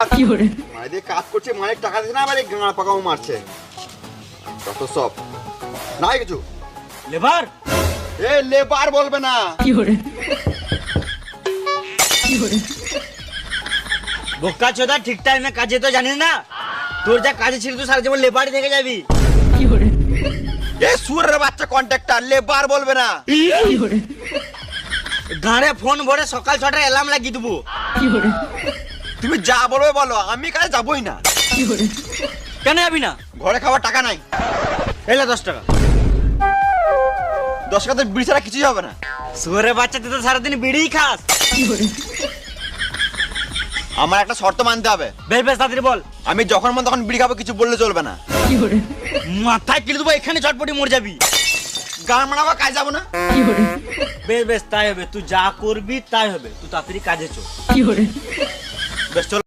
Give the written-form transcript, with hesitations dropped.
মানে দিয়ে কাজ করছে, মানে টাকা দিচ্ছে না, আবার এই গাঁড় পাকাও মারছে। কত সব নাই কিছু। লেবার এ লেবার বলবে না, বোকা চোদা, ঠিক টাইমে কাজে তো জানিস না। তোর যা কাজে ছিল তুই সারা জীবন লেবারই থেকে যাবি। এ সুরের বাচ্চা কন্ট্রাক্টর, লেবার বলবে না। গাঁড়ে ফোন ভরে সকাল 6টায় অ্যালার্ম লাগিয়ে দেবো। তুমি যা বলবে বলো, আমি কাজে যাবই না। কেন যাবি না? ঘরে খাওয়ার টাকা নাই। এলে 10 টাকা। 10 টাকাতে বিড়ি ছাড়া কিছুই হবে না। শুয়ারের বাচ্চা, তুই তো সারাদিন বিড়িই খাস। আমার একটা শর্ত মানতে হবে। বেশ বেশ তাড়াতাড়ি বল। আমি যখন মন তখন বিড়ি খাবো, কিছু বললে চলবে না। মাথায় কিলে দেবো, এখানে চটপটি মরে যাবি। গান মানাবো, কাজ যাবো না। বেশ বেশ তাই হবে, তুই যা করবি তাই হবে। তুই তাড়াতাড়ি কাজে চল। বেশ চল।